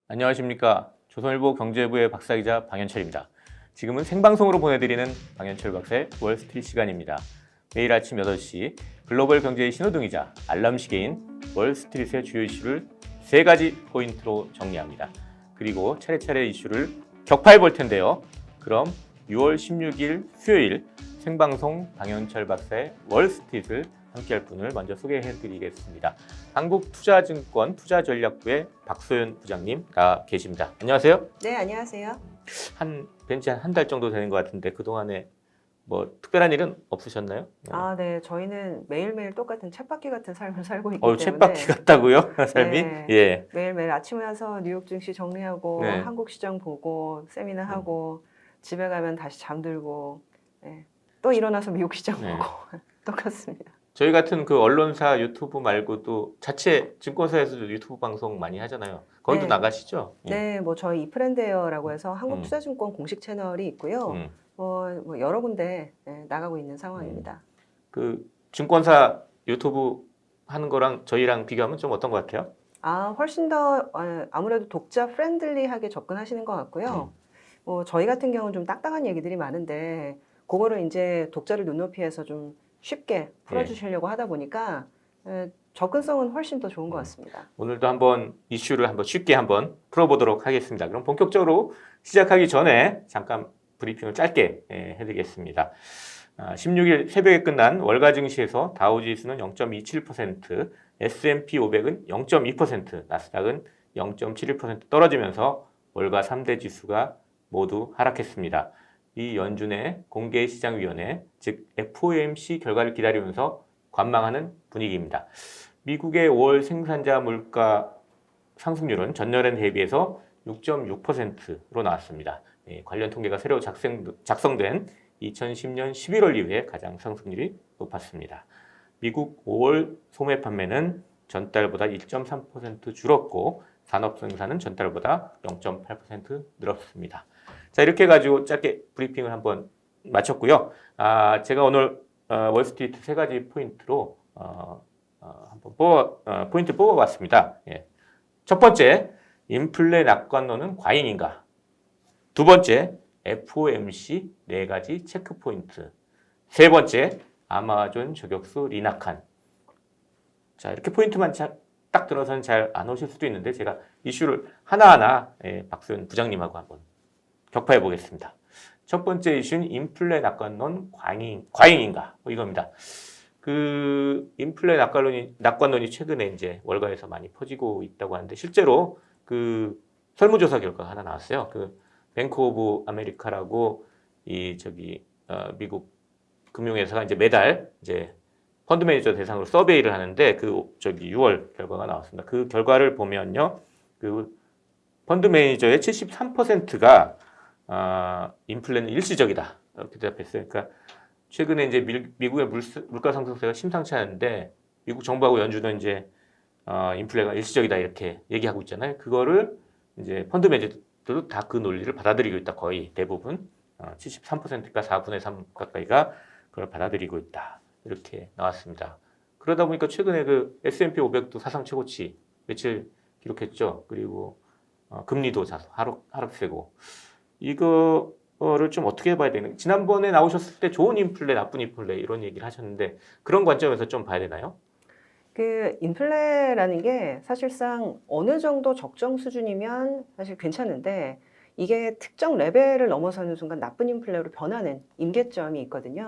안녕하십니까. 조선일보 경제부의 박사이자 방현철입니다. 지금은 생방송으로 보내드리는 방현철 박사의 월스트리트 시간입니다. 매일 아침 8시 글로벌 경제의 신호등이자 알람 시계인 월스트리트의 주요 이슈를 3가지 포인트로 정리합니다. 그리고 차례차례 이슈를 격파해 볼 텐데요. 그럼 6월 16일 수요일 생방송 방현철 박사의 월스트리트를 함께할 분을 먼저 소개해드리겠습니다. 한국투자증권 투자전략부의 박소연 부장님 나와 계십니다. 안녕하세요. 네, 안녕하세요. 벤치 한 달 정도 되는 것 같은데 그동안에 뭐 특별한 일은 없으셨나요? 네, 저희는 매일매일 똑같은 쳇바퀴 같은 삶을 살고 있기 때문에 쳇바퀴 같다고요? 삶이? 네, 예. 매일매일 아침에 와서 뉴욕 증시 정리하고 네. 한국 시장 보고 세미나 하고 집에 가면 다시 잠들고 또 일어나서 미국 시장 보고 똑같습니다. 저희 같은 그 언론사 유튜브 말고도 자체 증권사에서도 유튜브 방송 많이 하잖아요. 거기도 나가시죠? 네, 뭐 저희 이프렌데어라고 해서 한국투자증권 공식 채널이 있고요. 뭐 여러 군데 나가고 있는 상황입니다. 그 증권사 유튜브 하는 거랑 저희랑 비교하면 좀 어떤 것 같아요? 훨씬 더 아무래도 독자 프렌들리하게 접근하시는 것 같고요. 뭐 저희 같은 경우는 좀 딱딱한 얘기들이 많은데 그거를 이제 독자를 눈높이에서 좀 쉽게 풀어주시려고 하다 보니까 접근성은 훨씬 더 좋은 것 같습니다. 오늘도 한번 이슈를 쉽게 풀어보도록 하겠습니다. 그럼 본격적으로 시작하기 전에 잠깐 브리핑을 짧게 해드리겠습니다. 16일 새벽에 끝난 월가 증시에서 다우지수는 0.27%, S&P 500은 0.2%, 나스닥은 0.71% 떨어지면서 월가 3대 지수가 모두 하락했습니다. 이 연준의 공개시장위원회, 즉 FOMC 결과를 기다리면서 관망하는 분위기입니다. 미국의 5월 생산자 물가 상승률은 전년에 대비해서 6.6%로 나왔습니다. 관련 통계가 새로 작성된 2010년 11월 이후에 가장 상승률이 높았습니다. 미국 5월 소매 판매는 전달보다 1.3% 줄었고 산업 생산은 전달보다 0.8% 늘었습니다. 자, 이렇게 해가지고 짧게 브리핑을 한번 마쳤고요. 제가 오늘 월스트리트 3가지 포인트로 한번 포인트 뽑아봤습니다. 첫 번째, 인플레 낙관론은 과잉인가? 두 번째, FOMC 4가지 체크 포인트. 세 번째, 아마존 저격수 리나칸. 자, 이렇게 포인트만 딱 들어서는 잘 안 오실 수도 있는데 제가 이슈를 하나하나 박소연 부장님하고 한번 격파해 보겠습니다. 첫 번째 이슈는 인플레 낙관론 과잉인가? 이겁니다. 그 인플레 낙관론이 최근에 이제 월가에서 많이 퍼지고 있다고 하는데 실제로 그 설문조사 결과가 하나 나왔어요. 그 뱅크 오브 아메리카라고 미국 금융회사가 이제 매달 이제 펀드 매니저 대상으로 서베이를 하는데 6월 결과가 나왔습니다. 그 결과를 보면요, 그 펀드 매니저의 73%가 인플레는 일시적이다 이렇게 대답했어요. 그러니까 최근에 이제 미국의 물가 상승세가 심상치 않은데 미국 정부하고 연준은 이제 인플레가 일시적이다 이렇게 얘기하고 있잖아요. 그거를 이제 펀드 매니저들도 다 그 논리를 받아들이고 있다. 거의 대부분 73%가 4분의 3 가까이가 그걸 받아들이고 있다. 이렇게 나왔습니다. 그러다 보니까 최근에 그 S&P 500도 사상 최고치 며칠 기록했죠. 그리고 금리도 하락세고 이거를 좀 어떻게 봐야 되는? 지난번에 나오셨을 때 좋은 인플레, 나쁜 인플레 이런 얘기를 하셨는데 그런 관점에서 좀 봐야 되나요? 그 인플레라는 게 사실상 어느 정도 적정 수준이면 사실 괜찮은데 이게 특정 레벨을 넘어서는 순간 나쁜 인플레로 변하는 임계점이 있거든요.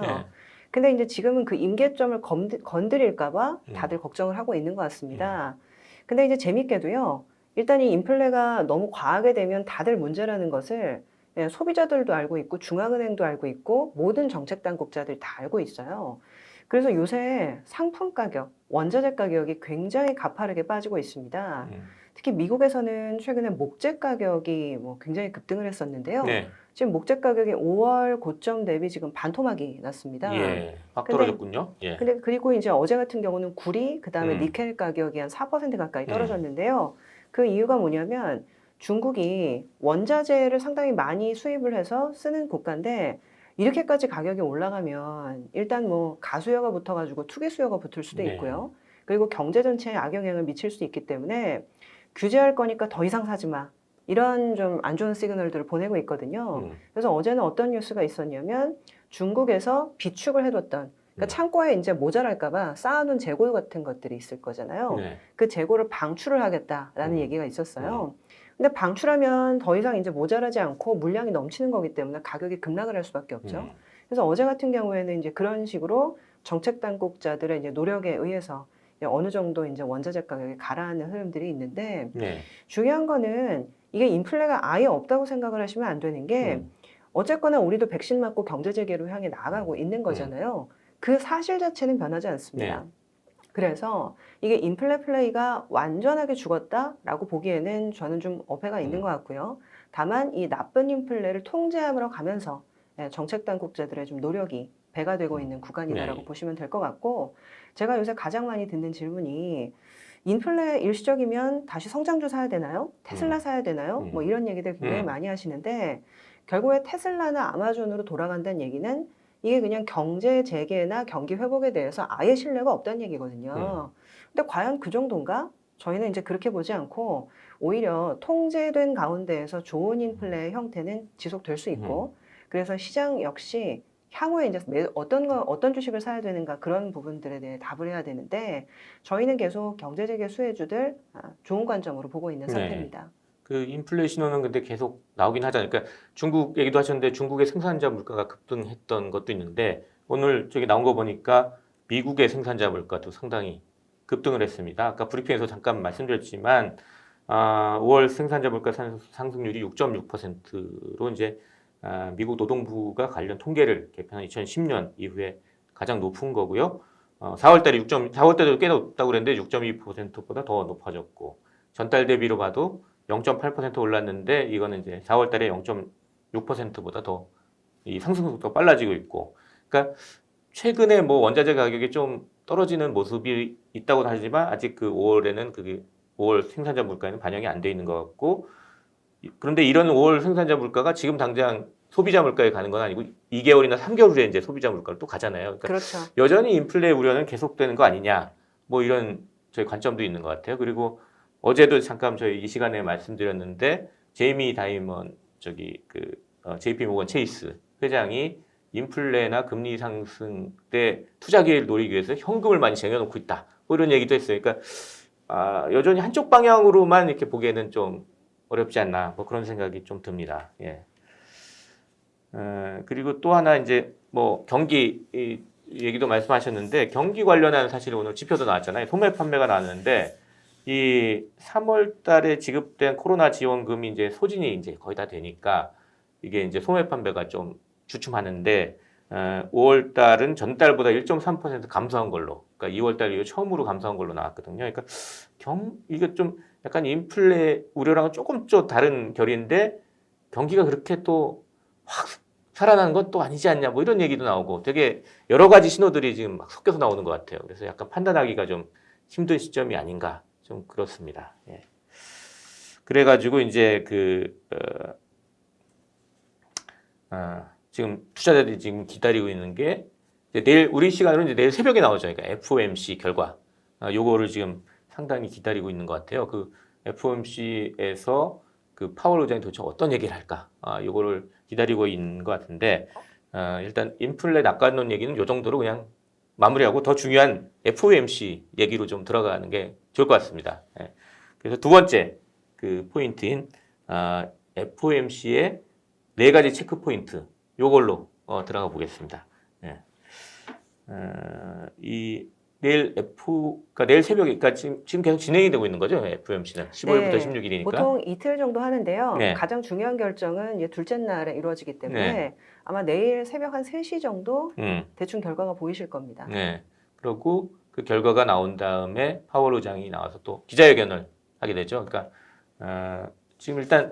근데 이제 지금은 그 임계점을 건드릴까봐 다들 걱정을 하고 있는 것 같습니다. 근데 이제 재밌게도요, 일단 이 인플레가 너무 과하게 되면 다들 문제라는 것을 소비자들도 알고 있고 중앙은행도 알고 있고 모든 정책 당국자들이 다 알고 있어요. 그래서 요새 상품 가격, 원자재 가격이 굉장히 가파르게 빠지고 있습니다. 특히 미국에서는 최근에 목재 가격이 굉장히 급등을 했었는데요. 지금 목재 가격이 5월 고점 대비 지금 반토막이 났습니다. 확 떨어졌군요. 근데 그리고 이제 어제 같은 경우는 구리, 그다음에 니켈 가격이 한 4% 가까이 떨어졌는데요. 그 이유가 뭐냐면 중국이 원자재를 상당히 많이 수입을 해서 쓰는 국가인데 이렇게까지 가격이 올라가면 일단 뭐 가수요가 붙어가지고 투기 수요가 붙을 수도 네. 있고요. 그리고 경제 전체에 악영향을 미칠 수 있기 때문에 규제할 거니까 더 이상 사지 마. 이런 좀 안 좋은 시그널들을 보내고 있거든요. 그래서 어제는 어떤 뉴스가 있었냐면 중국에서 비축을 해뒀던 그러니까 창고에 이제 모자랄까봐 쌓아놓은 재고 같은 것들이 있을 거잖아요. 네. 그 재고를 방출을 하겠다라는 음. 얘기가 있었어요. 근데 방출하면 더 이상 이제 모자라지 않고 물량이 넘치는 거기 때문에 가격이 급락을 할 수밖에 없죠. 그래서 어제 같은 경우에는 이제 그런 식으로 정책 당국자들의 이제 노력에 의해서 어느 정도 이제 원자재 가격이 가라앉는 흐름들이 있는데 네. 중요한 거는 이게 인플레가 아예 없다고 생각을 하시면 안 되는 게 어쨌거나 우리도 백신 맞고 경제 재개로 향해 나가고 있는 거잖아요. 그 사실 자체는 변하지 않습니다. 네. 그래서 이게 인플레 플레이가 완전하게 죽었다라고 보기에는 저는 좀 어폐가 있는 것 같고요. 다만 이 나쁜 인플레를 통제하러 가면서 정책 당국자들의 좀 노력이 배가 되고 있는 구간이다라고 네. 보시면 될 것 같고 제가 요새 가장 많이 듣는 질문이 인플레 일시적이면 다시 성장주 사야 되나요? 테슬라 사야 되나요? 뭐 이런 얘기들 굉장히 많이 하시는데 결국에 테슬라나 아마존으로 돌아간다는 얘기는 이게 그냥 경제 재개나 경기 회복에 대해서 아예 신뢰가 없다는 얘기거든요. 근데 과연 그 정도인가? 저희는 이제 그렇게 보지 않고 오히려 통제된 가운데에서 좋은 인플레의 형태는 지속될 수 있고 그래서 시장 역시 향후에 이제 어떤 주식을 사야 되는가 그런 부분들에 대해 답을 해야 되는데 저희는 계속 경제 재개 수혜주들 좋은 관점으로 보고 있는 네. 상태입니다. 그 인플레 신호는 근데 계속 나오긴 하잖아요. 그러니까 중국 얘기도 하셨는데 중국의 생산자 물가가 급등했던 것도 있는데 오늘 저기 나온 거 보니까 미국의 생산자 물가도 상당히 급등을 했습니다. 아까 브리핑에서 잠깐 말씀드렸지만 5월 생산자 물가 상승률이 6.6%로 이제 미국 노동부가 관련 통계를 개편한 2010년 이후에 가장 높은 거고요. 4월 때도 꽤 높다고 그랬는데 6.2%보다 더 높아졌고 전달 대비로 봐도 0.8% 올랐는데 이거는 이제 4월 달에 0.6%보다 더 이 상승 속도가 빨라지고 있고 그러니까 최근에 뭐 원자재 가격이 좀 떨어지는 모습이 있다고 하지만 아직 그 5월에는 그게 5월 생산자 물가에는 반영이 안 돼 있는 것 같고 그런데 이런 5월 생산자 물가가 지금 당장 소비자 물가에 가는 건 아니고 2개월이나 3개월 후에 이제 소비자 물가로 또 가잖아요. 그러니까 그렇죠. 여전히 인플레 우려는 계속되는 거 아니냐 뭐 이런 저희 관점도 있는 것 같아요. 그리고 어제도 잠깐 저희 이 시간에 말씀드렸는데 제이미 다이먼 JP 모건 체이스 회장이 인플레나 금리 상승 때 투자 기회를 노리기 위해서 현금을 많이 쟁여놓고 있다. 뭐 이런 얘기도 했어요. 그러니까 여전히 한쪽 방향으로만 이렇게 보기에는 좀 어렵지 않나 뭐 그런 생각이 좀 듭니다. 예. 그리고 또 하나 이제 뭐 경기 얘기도 말씀하셨는데 경기 관련한 사실 오늘 지표도 나왔잖아요. 소매 판매가 나왔는데 이 3월 달에 지급된 코로나 지원금이 이제 소진이 이제 거의 다 되니까 이게 이제 소매 판매가 좀 주춤하는데 5월 달은 전달보다 1.3% 감소한 걸로 그러니까 2월 달 이후 처음으로 감소한 걸로 나왔거든요. 그러니까 이게 좀 약간 인플레 우려랑은 조금 좀 다른 결인데 경기가 그렇게 또 확 살아나는 건 또 아니지 않냐 뭐 이런 얘기도 나오고 되게 여러 가지 신호들이 지금 막 섞여서 나오는 것 같아요. 그래서 약간 판단하기가 좀 힘든 시점이 아닌가 좀 그렇습니다. 예. 그래가지고 이제 지금 투자자들이 지금 기다리고 있는 게 이제 내일 우리 시간으로 이제 내일 새벽에 나오죠. 그러니까 FOMC 결과 요거를 지금 상당히 기다리고 있는 것 같아요. 그 FOMC에서 그 파월 의장이 도대체 어떤 얘기를 할까? 요거를 기다리고 있는 것 같은데 일단 인플레 낙관론 얘기는 요 정도로 그냥 마무리하고 더 중요한 FOMC 얘기로 좀 들어가는 게 좋을 것 같습니다. 예. 그래서 두 번째 그 포인트인 FOMC의 4가지 체크 포인트 요걸로 들어가 보겠습니다. 예. 그러니까 내일 새벽에, 그러니까 지금 계속 진행이 되고 있는 거죠, FOMC는 15일부터 16일이니까. 보통 이틀 정도 하는데요. 네. 가장 중요한 결정은 이제 둘째 날에 이루어지기 때문에 네. 아마 내일 새벽 한 3시 정도 음. 대충 결과가 보이실 겁니다. 네. 그리고 그 결과가 나온 다음에 파월 의장이 나와서 또 기자회견을 하게 되죠. 그러니까 지금 일단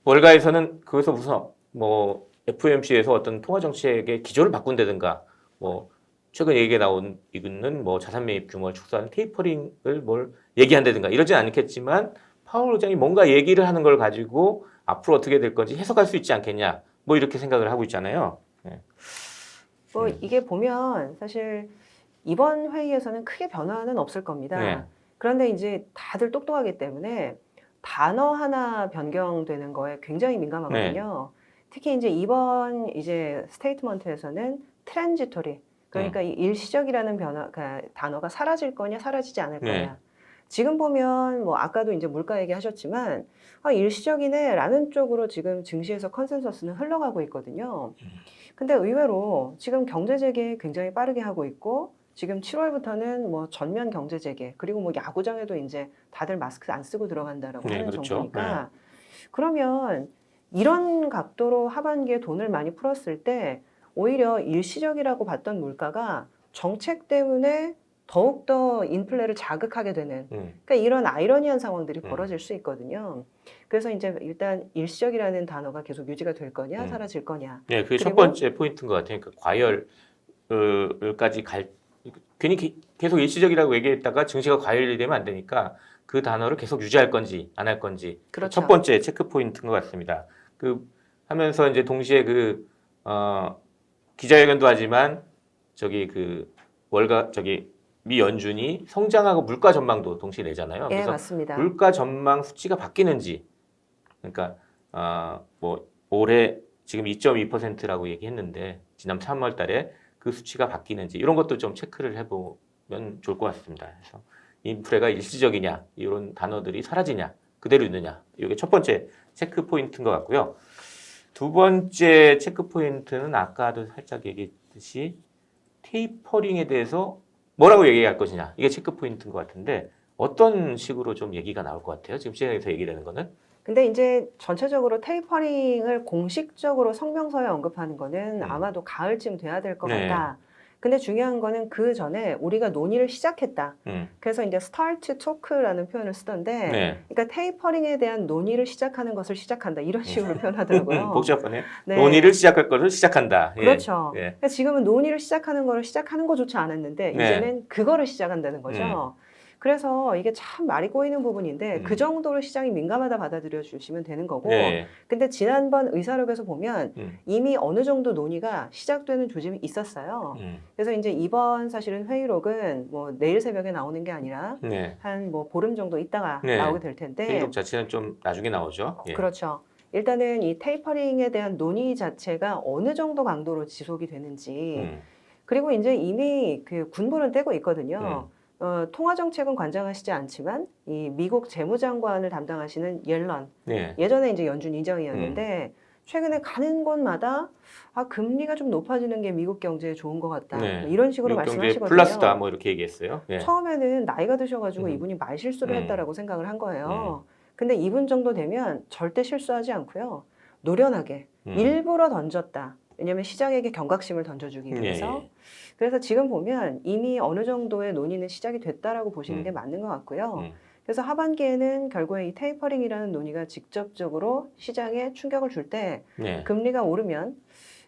월가에서는 그것서 무슨 뭐 FOMC에서 어떤 통화 정책의 기조를 바꾼다든가 뭐 최근 얘기가 나온 이거는 뭐 자산 매입 규모를 축소하는 테이퍼링을 뭘 얘기한다든가 이러진 않겠지만 파월 의장이 뭔가 얘기를 하는 걸 가지고 앞으로 어떻게 될 건지 해석할 수 있지 않겠냐 뭐 이렇게 생각을 하고 있잖아요. 뭐 이게 보면 사실 이번 회의에서는 크게 변화는 없을 겁니다. 네. 그런데 이제 다들 똑똑하기 때문에 단어 하나 변경되는 거에 굉장히 민감하거든요. 특히 이제 이번 이제 스테이트먼트에서는 트랜지토리, 그러니까 이 일시적이라는 단어가 사라질 거냐 사라지지 않을 네. 거냐. 지금 보면 뭐 아까도 이제 물가 얘기하셨지만 일시적이네라는 쪽으로 지금 증시에서 컨센서스는 흘러가고 있거든요. 근데 의외로 지금 경제 재개 굉장히 빠르게 하고 있고 지금 7월부터는 뭐 전면 경제 재개 그리고 뭐 야구장에도 이제 다들 마스크 안 쓰고 들어간다라고 네, 하는 그렇죠. 정도니까 그러면 이런 각도로 하반기에 돈을 많이 풀었을 때 오히려 일시적이라고 봤던 물가가 정책 때문에 더욱더 인플레를 자극하게 되는 그러니까 이런 아이러니한 상황들이 벌어질 수 있거든요. 그래서 이제 일단 일시적이라는 단어가 계속 유지가 될 거냐 사라질 거냐. 네, 그게 첫 그리고 번째 포인트인 것 같아요. 그러니까 과열까지 괜히 계속 일시적이라고 얘기했다가 증시가 과열이 되면 안 되니까 그 단어를 계속 유지할 건지 안 할 건지 그렇죠. 첫 번째 체크 포인트인 것 같습니다. 하면서 이제 동시에 기자회견도 하지만 미 연준이 성장하고 물가 전망도 동시에 내잖아요. 예, 그래서 맞습니다. 물가 전망 수치가 바뀌는지, 그러니까 뭐 올해 지금 2.2%라고 얘기했는데 지난 3월달에 그 수치가 바뀌는지 이런 것도 좀 체크를 해보면 좋을 것 같습니다. 그래서 인플레가 일시적이냐, 이런 단어들이 사라지냐, 그대로 있느냐, 이게 첫 번째 체크 포인트인 것 같고요. 두 번째 체크 포인트는 아까도 살짝 얘기했듯이 테이퍼링에 대해서 뭐라고 얘기할 것이냐, 이게 체크 포인트인 것 같은데 어떤 식으로 좀 얘기가 나올 것 같아요? 지금 시장에서 얘기되는 거는? 근데 이제 전체적으로 테이퍼링을 공식적으로 성명서에 언급하는 거는 아마도 가을쯤 돼야 될 것 네. 같다. 근데 중요한 거는 그 전에 우리가 논의를 시작했다. 그래서 이제 start talk라는 표현을 쓰던데, 네. 그러니까 테이퍼링에 대한 논의를 시작하는 것을 시작한다. 이런 식으로 표현하더라고요. 복잡하네. 네. 논의를 시작할 것을 시작한다. 예. 그렇죠. 예. 그러니까 지금은 논의를 시작하는 거를 시작하는 거조차 않았는데 네. 이제는 그거를 시작한다는 거죠. 그래서 이게 참 말이 꼬이는 부분인데 그 정도로 시장이 민감하다 받아들여 주시면 되는 거고 네. 근데 지난번 의사록에서 보면 음. 이미 어느 정도 논의가 시작되는 조짐이 있었어요. 그래서 이제 이번 사실은 회의록은 뭐 내일 새벽에 나오는 게 아니라 네. 한 뭐 보름 정도 있다가 네. 나오게 될 텐데 회의록 자체는 좀 나중에 나오죠. 예. 그렇죠. 일단은 이 테이퍼링에 대한 논의 자체가 어느 정도 강도로 지속이 되는지 그리고 이제 이미 그 군부는 떼고 있거든요. 통화 정책은 관장하시지 않지만 이 미국 재무장관을 담당하시는 옐런 네. 예전에 이제 연준 의장이었는데 최근에 가는 곳마다 금리가 좀 높아지는 게 미국 경제에 좋은 것 같다. 네. 뭐 이런 식으로 미국 경제 말씀하시거든요. 플러스다 뭐 이렇게 얘기했어요. 예. 처음에는 나이가 드셔가지고 이분이 말 실수를 했다라고 생각을 한 거예요. 근데 이분 정도 되면 절대 실수하지 않고요. 노련하게 일부러 던졌다. 왜냐하면 시장에게 경각심을 던져주기 위해서. 예. 그래서 지금 보면 이미 어느 정도의 논의는 시작이 됐다라고 보시는 게 맞는 것 같고요. 그래서 하반기에는 결국에 이 테이퍼링이라는 논의가 직접적으로 시장에 충격을 줄 때 네. 금리가 오르면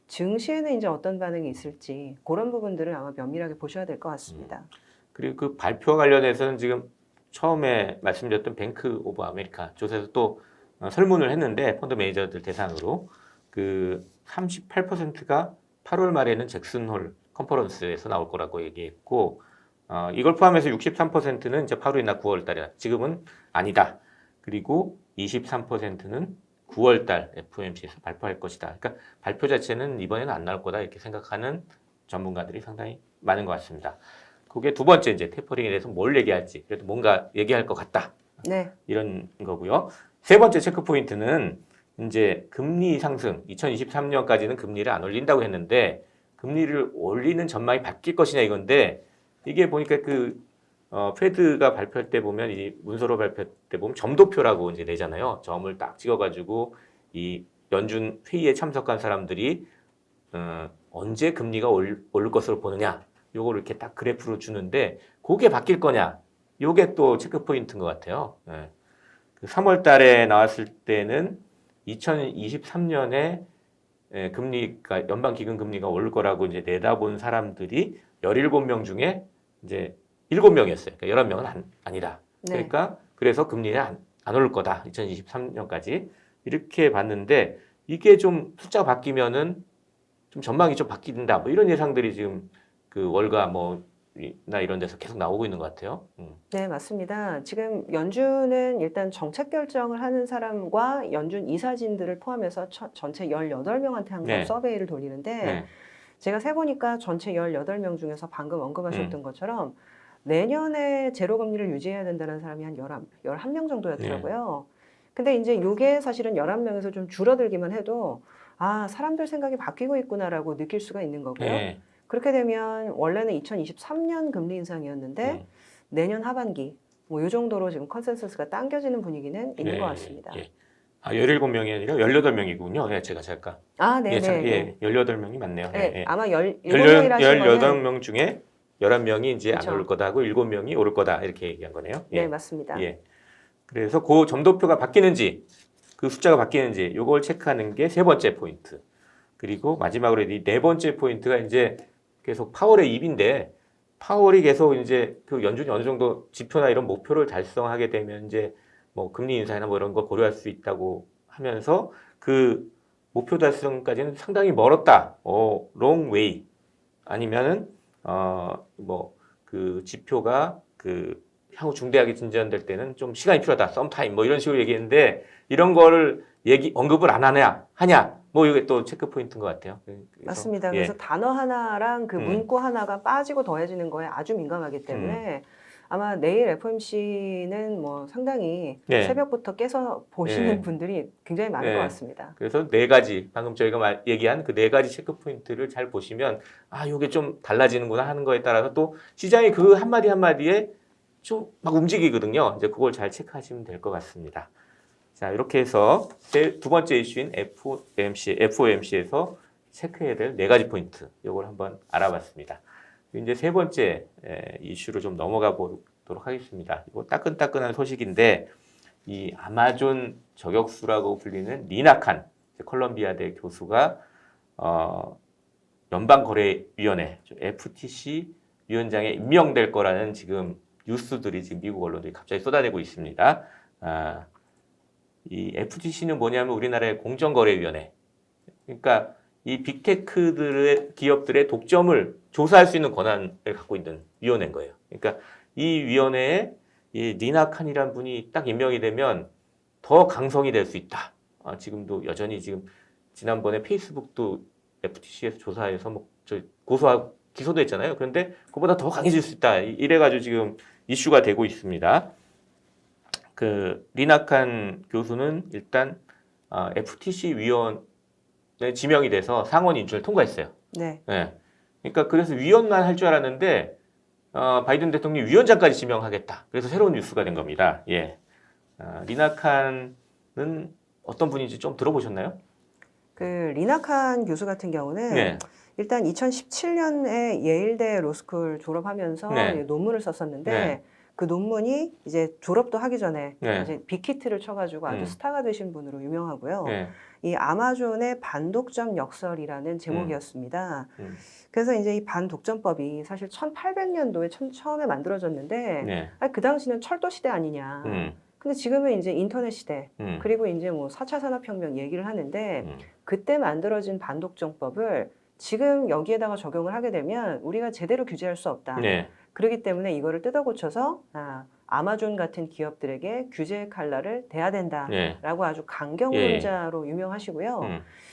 증시에는 이제 어떤 반응이 있을지 그런 부분들을 아마 면밀하게 보셔야 될 것 같습니다. 그리고 그 발표와 관련해서는 지금 처음에 말씀드렸던 뱅크 오브 아메리카 조사에서 또 설문을 했는데 펀드 매니저들 대상으로 그 38%가 8월 말에는 잭슨홀 컨퍼런스에서 나올 거라고 얘기했고 이걸 포함해서 63%는 이제 8월이나 9월 달이다. 지금은 아니다. 그리고 23%는 9월 달 FOMC에서 발표할 것이다. 그러니까 발표 자체는 이번에는 안 나올 거다 이렇게 생각하는 전문가들이 상당히 많은 것 같습니다. 그게 두 번째 이제 테이퍼링에 대해서 뭘 얘기할지 그래도 뭔가 얘기할 것 같다. 네. 이런 거고요. 세 번째 체크 포인트는 이제 금리 상승. 2023년까지는 금리를 안 올린다고 했는데 금리를 올리는 전망이 바뀔 것이냐 이건데 이게 보니까 페드가 발표할 때 보면 이 문서로 발표할 때 보면 점도표라고 이제 내잖아요. 점을 딱 찍어가지고 이 연준 회의에 참석한 사람들이 언제 금리가 오를 것으로 보느냐. 요거를 이렇게 딱 그래프로 주는데 그게 바뀔 거냐. 요게 또 체크 포인트인 것 같아요. 네. 3월 달에 나왔을 때는 2023년에 금리가 연방 기금 금리가 오를 거라고 이제 내다본 사람들이 17명 중에 이제 7명이었어요. 그러니까 11명은 아니다. 네. 그러니까 그래서 금리는 안 오를 거다. 2023년까지. 이렇게 봤는데 이게 좀 숫자가 바뀌면은 좀 전망이 좀 바뀐다. 뭐 이런 예상들이 지금 그 월가 나 이런 데서 계속 나오고 있는 것 같아요. 네, 맞습니다. 지금 연준은 일단 정책 결정을 하는 사람과 연준 이사진들을 포함해서 전체 18명한테 항상 네. 서베이를 돌리는데 네. 제가 세보니까 전체 18명 중에서 방금 언급하셨던 음. 것처럼 내년에 제로 금리를 유지해야 된다는 사람이 한 11명 정도였더라고요. 근데 이제 이게 사실은 11명에서 좀 줄어들기만 해도 아, 사람들 생각이 바뀌고 있구나라고 느낄 수가 있는 거고요. 네. 그렇게 되면 원래는 2023년 금리 인상이었는데 음. 내년 하반기 뭐 이 정도로 지금 컨센서스가 당겨지는 분위기는 있는 것 같습니다. 예. 아, 17명이 아니라 18명이군요. 예, 제가 잠깐. 아, 예, 네네. 18명이 맞네요. 네, 예. 아마 17명이라 하신 거는 18명 중에 11명이 이제 안 그쵸. 오를 거다 하고 7명이 오를 거다 이렇게 얘기한 거네요. 네, 예. 맞습니다. 예. 그래서 그 점도표가 바뀌는지 그 숫자가 바뀌는지 이걸 체크하는 게 세 번째 포인트. 그리고 마지막으로 이 네 번째 포인트가 이제 계속 파월의 입인데 파월이 계속 이제 그 연준이 어느 정도 지표나 이런 목표를 달성하게 되면 이제 뭐 금리 인상이나 뭐 이런 거 고려할 수 있다고 하면서 그 목표 달성까지는 상당히 멀었다. long way. 아니면은 뭐 그 지표가 그 향후 중대하게 진전될 때는 좀 시간이 필요하다. sometime 뭐 이런 식으로 얘기했는데 이런 거를 언급을 안 하냐. 뭐 이게 또 체크 포인트인 것 같아요. 그래서, 맞습니다. 예. 그래서 단어 하나랑 그 음. 문구 하나가 빠지고 더해지는 거에 아주 민감하기 때문에 아마 내일 FOMC는 뭐 상당히 예. 새벽부터 깨서 보시는 예. 분들이 굉장히 많을 예. 것 같습니다. 그래서 네 가지 방금 저희가 얘기한 그 네 가지 체크 포인트를 잘 보시면 아 이게 좀 달라지는구나 하는 거에 따라서 또 시장이 그 한마디 한마디에 좀 막 움직이거든요. 이제 그걸 잘 체크하시면 될 것 같습니다. 자 이렇게 해서 두 번째 이슈인 FOMC에서 체크해야 될 네 가지 포인트 이걸 한번 알아봤습니다. 이제 세 번째 이슈로 좀 넘어가 보도록 하겠습니다. 이거 따끈따끈한 소식인데 이 아마존 저격수라고 불리는 리나 칸 컬럼비아대 교수가 연방거래위원회 FTC 위원장에 임명될 거라는 지금 뉴스들이 지금 미국 언론들이 갑자기 쏟아내고 있습니다. 이 FTC는 뭐냐면 우리나라의 공정거래위원회. 그러니까 이 빅테크들의 기업들의 독점을 조사할 수 있는 권한을 갖고 있는 위원회인 거예요. 그러니까 이 위원회에 이 리나 칸이란 분이 딱 임명이 되면 더 강성이 될 수 있다. 지금도 여전히 지금 지난번에 페이스북도 FTC에서 조사해서 뭐 고소하고 기소도 했잖아요. 그런데 그보다 더 강해질 수 있다. 이래가지고 지금 이슈가 되고 있습니다. 그 리나 칸 교수는 일단 FTC 위원에 지명이 돼서 상원 인준을 통과했어요. 네. 네. 그러니까 그래서 위원만 할 줄 알았는데 바이든 대통령이 위원장까지 지명하겠다. 그래서 새로운 뉴스가 된 겁니다. 예. 리나 칸은 어떤 분인지 좀 들어보셨나요? 그 리나 칸 교수 같은 경우는 네. 일단 2017년에 예일대 로스쿨 졸업하면서 네. 논문을 썼었는데 네. 그 논문이 이제 졸업도 하기 전에 네. 이제 빅히트를 쳐가지고 아주 스타가 되신 분으로 유명하고요. 네. 이 아마존의 반독점 역설이라는 제목이었습니다. 그래서 이제 이 반독점법이 사실 1800년도에 처음에 만들어졌는데 네. 그 당시는 철도 시대 아니냐. 근데 지금은 이제 인터넷 시대 그리고 이제 뭐 4차 산업혁명 얘기를 하는데 그때 만들어진 반독점법을 지금 여기에다가 적용을 하게 되면 우리가 제대로 규제할 수 없다. 네. 그렇기 때문에 이거를 뜯어 고쳐서 아마존 같은 기업들에게 규제 칼날을 대야 된다라고 네. 아주 강경론자로 유명하시고요.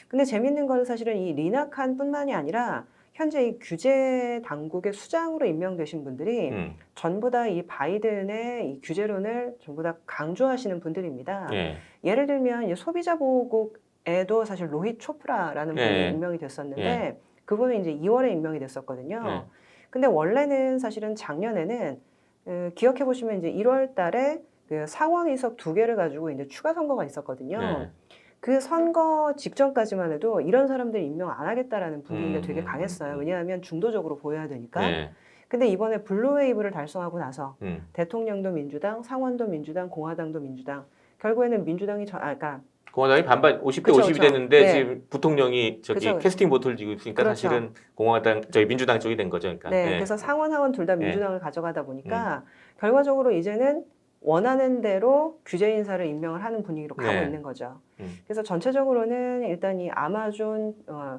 근데 재밌는 건 사실은 이 리나 칸뿐만이 아니라 현재 이 규제 당국의 수장으로 임명되신 분들이 전부 다 이 바이든의 이 규제론을 전부 다 강조하시는 분들입니다. 네. 예를 들면 이 소비자 보호국에도 사실 로힛 초프라라는 분이 네. 임명이 됐었는데 그분은 이제 2월에 임명이 됐었거든요. 네. 근데 원래는 사실은 작년에는 기억해 보시면 이제 1월 달에 그 상원 의석 2개를 가지고 이제 추가 선거가 있었거든요. 네. 그 선거 직전까지만 해도 이런 사람들 임명 안 하겠다라는 분위기가 되게 강했어요. 왜냐하면 중도적으로 보여야 되니까. 네. 근데 이번에 블루웨이브를 달성하고 나서 음. 대통령도 민주당, 상원도 민주당, 공화당도 민주당. 결국에는 민주당이 그러니까 공화당이 반반 50대 그쵸, 50이 그쵸. 됐는데 네. 지금 부통령이 그쵸. 캐스팅 보트를 쥐고 있으니까 그렇죠. 사실은 민주당 쪽이 된 거죠. 그러니까. 네, 네. 그래서 상원, 하원 둘 다 민주당을 가져가다 보니까 결과적으로 이제는 원하는 대로 규제 인사를 임명을 하는 분위기로 가고 네. 있는 거죠. 그래서 전체적으로는 일단 이 아마존,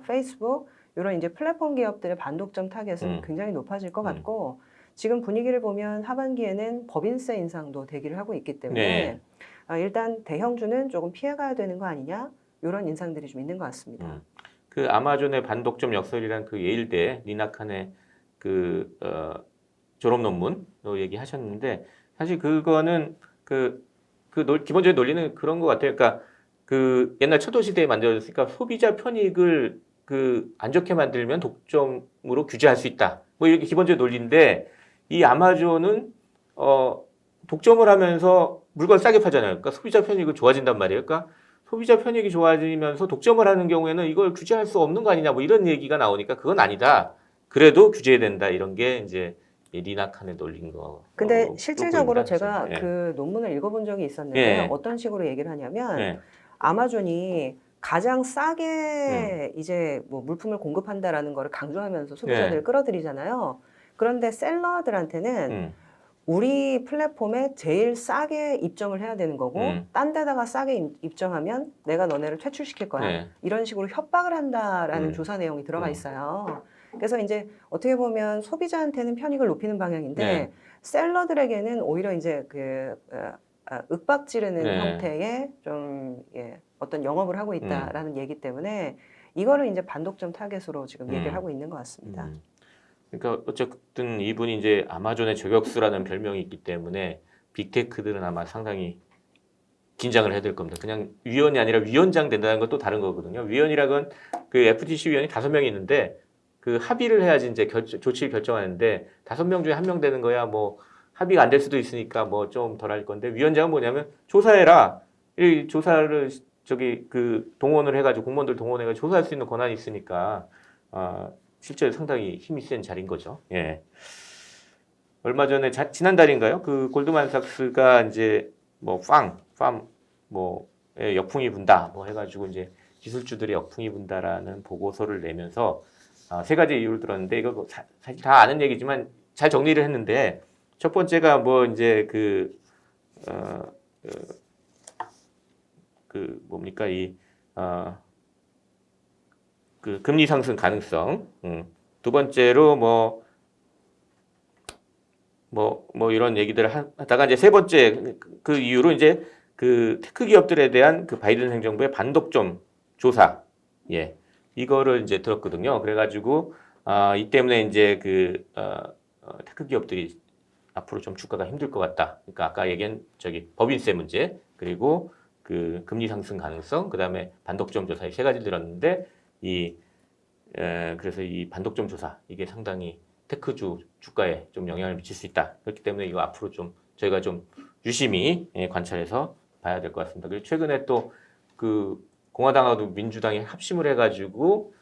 페이스북 이런 이제 플랫폼 기업들의 반독점 타겟은 굉장히 높아질 것 같고 지금 분위기를 보면 하반기에는 법인세 인상도 대기를 하고 있기 때문에 네. 일단 대형주는 조금 피해가야 되는 거 아니냐 이런 인상들이 좀 있는 것 같습니다. 그 아마존의 반독점 역설이란 그 예일대 리나칸의 그 졸업 논문도 얘기하셨는데 사실 그거는 기본적인 논리는 그런 것 같아요. 그러니까 그 옛날 초도 시대에 만들어졌으니까 소비자 편익을 그 안 좋게 만들면 독점으로 규제할 수 있다. 뭐 이렇게 기본적인 논리인데 이 아마존은 독점을 하면서 물건 싸게 팔잖아요. 그러니까 소비자 편익은 좋아진단 말이에요. 그러니까 소비자 편익이 좋아지면서 독점을 하는 경우에는 이걸 규제할 수 없는 거 아니냐 뭐 이런 얘기가 나오니까 그건 아니다. 그래도 규제해야 된다. 이런 게 이제 이 리나칸의 논리인 거. 근데 로 실질적으로 보입니다, 제가 사실. 예. 그 논문을 읽어본 적이 있었는데 예. 어떤 식으로 얘기를 하냐면 예. 아마존이 가장 싸게 음. 이제 뭐 물품을 공급한다라는 거를 강조하면서 예. 소비자들을 끌어들이잖아요. 그런데 셀러들한테는 우리 플랫폼에 제일 싸게 입점을 해야 되는 거고 딴 데다가 싸게 입점하면 내가 너네를 퇴출시킬 거야. 예. 이런 식으로 협박을 한다라는 음. 조사 내용이 들어가 있어요. 그래서 이제 어떻게 보면 소비자한테는 편익을 높이는 방향인데 네. 셀러들에게는 오히려 이제 윽박 지르는 네. 형태의 좀 어떤 영업을 하고 있다라는 얘기 때문에 이거를 이제 반독점 타겟으로 지금 얘기를 하고 있는 것 같습니다. 그러니까 어쨌든 이분이 이제 아마존의 저격수라는 별명이 있기 때문에 빅테크들은 아마 상당히 긴장을 해야 될 겁니다. 그냥 위원이 아니라 위원장 된다는 건 또 다른 거거든요. 위원이라는 건 그 FTC 위원이 5명이 있는데 그 합의를 해야지 이제 조치를 결정하는데 5명 중에 1명 되는 거야 뭐 합의가 안 될 수도 있으니까 뭐 좀 덜 할 건데 위원장은 뭐냐면 조사해라. 이 조사를 그 동원을 해가지고 공무원들 동원해가지고 조사할 수 있는 권한이 있으니까 실제로 상당히 힘이 센 자리인 거죠. 예. 얼마 전에 지난달인가요? 그 골드만삭스가 이제 뭐 뭐에 역풍이 분다 뭐 해가지고 이제 기술주들의 역풍이 분다라는 보고서를 내면서 3가지 이유를 들었는데 이거 뭐 사실 다 아는 얘기지만 잘 정리를 했는데 첫 번째가 뭐 이제 뭡니까 그 금리 상승 가능성. 두 번째로 뭐 이런 얘기들을 하다가 이제 세 번째 그 이유로 이제 그 테크 기업들에 대한 그 바이든 행정부의 반독점 조사. 예. 이거를 이제 들었거든요. 그래가지고 이 때문에 이제 테크 기업들이 앞으로 좀 주가가 힘들 것 같다. 그러니까 아까 얘기한 법인세 문제 그리고 그 금리 상승 가능성 그다음에 반독점 조사 이 3가지 들었는데 그래서 이 반독점 조사 이게 상당히 테크주 주가에 좀 영향을 미칠 수 있다. 그렇기 때문에 이거 앞으로 좀 저희가 좀 유심히 관찰해서 봐야 될 것 같습니다. 그리고 최근에 또 그 공화당하고 민주당이 합심을 해가지고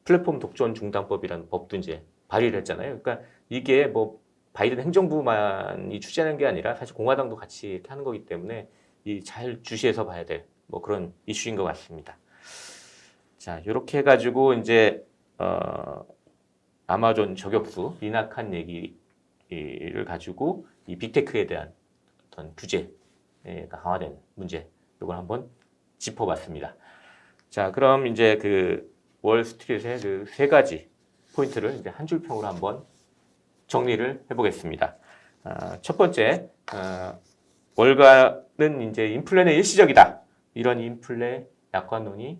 플랫폼 독점 중단법이라는 법도 이제 발의를 했잖아요. 그러니까 이게 뭐 바이든 행정부만이 추진하는 게 아니라 사실 공화당도 같이 이렇게 하는 거기 때문에 이 잘 주시해서 봐야 될 뭐 그런 이슈인 것 같습니다. 자, 이렇게 해가지고 이제 아마존 저격수 리나칸 얘기를 가지고 이 빅테크에 대한 어떤 규제가 강화되는 문제 이걸 한번 짚어봤습니다. 자, 그럼 이제 그 월스트리트의 그 3가지 포인트를 이제 한 줄 평으로 한번 정리를 해보겠습니다. 첫 번째, 월가는 이제 인플레는 일시적이다. 이런 인플레 약관론이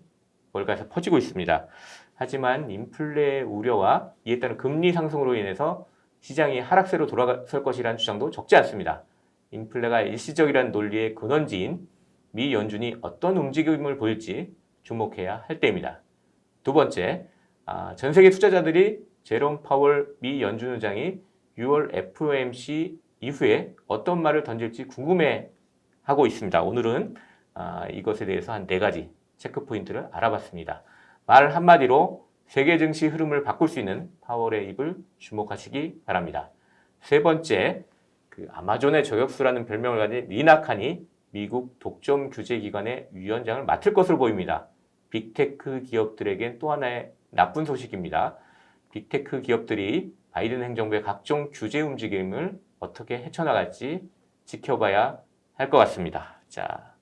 월가에서 퍼지고 있습니다. 하지만 인플레 우려와 이에 따른 금리 상승으로 인해서 시장이 하락세로 돌아설 것이라는 주장도 적지 않습니다. 인플레가 일시적이라는 논리의 근원지인 미 연준이 어떤 움직임을 보일지 주목해야 할 때입니다. 두 번째, 전 세계 투자자들이 제롬 파월 미 연준 의장이 6월 FOMC 이후에 어떤 말을 던질지 궁금해하고 있습니다. 오늘은 이것에 대해서 한 4가지 체크 포인트를 알아봤습니다. 말 한마디로 세계 증시 흐름을 바꿀 수 있는 파월의 입을 주목하시기 바랍니다. 세 번째, 그 아마존의 저격수라는 별명을 가진 리나칸이 미국 독점 규제 기관의 위원장을 맡을 것으로 보입니다. 빅테크 기업들에겐 또 하나의 나쁜 소식입니다. 빅테크 기업들이 바이든 행정부의 각종 규제 움직임을 어떻게 헤쳐나갈지 지켜봐야 할 것 같습니다. 자,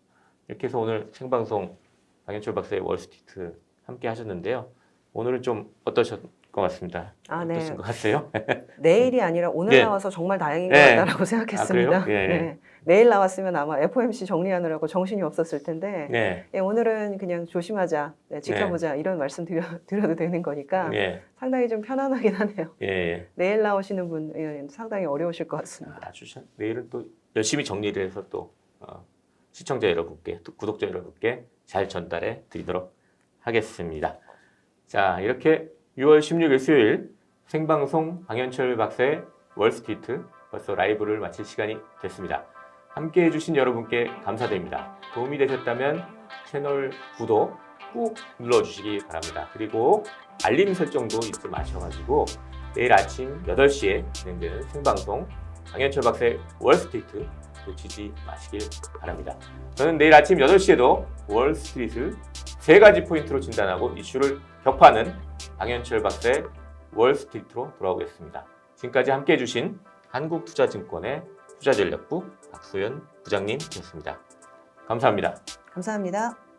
이렇게 해서 오늘 생방송 박연철 박사의 월스트리트 함께 하셨는데요. 오늘은 좀 어떠셨 것 같습니다. 아, 네. 어떠신 것 같아요? 내일이 아니라 오늘 네. 나와서 정말 다행인 것 네. 같다라고 생각했습니다. 아, 그래요? 예. 네. 내일 나왔으면 아마 FOMC 정리하느라고 정신이 없었을 텐데 네. 예, 오늘은 그냥 조심하자, 네, 지켜보자 이런 말씀 드려도 되는 거니까 예. 상당히 좀 편안하긴 하네요. 예. 내일 나오시는 분 예, 상당히 어려우실 것 같습니다. 아주 내일은 또 열심히 정리를 해서 또 시청자 여러분께 또 구독자 여러분께 잘 전달해 드리도록 하겠습니다. 자, 이렇게 6월 16일 수요일 생방송 방현철 박사의 월스트리트 벌써 라이브를 마칠 시간이 됐습니다. 함께 해주신 여러분께 감사드립니다. 도움이 되셨다면 채널 구독 꾹 눌러주시기 바랍니다. 그리고 알림 설정도 잊지 마셔가지고 내일 아침 8시에 진행되는 생방송 방현철 박사의 월스트리트 놓치지 마시길 바랍니다. 저는 내일 아침 8시에도 월스트리트를 3가지 포인트로 진단하고 이슈를 격파하는 방현철 박사의 월스트리트로 돌아오겠습니다. 지금까지 함께 해주신 한국투자증권의 투자전략부 박소연 부장님이었습니다. 감사합니다. 감사합니다.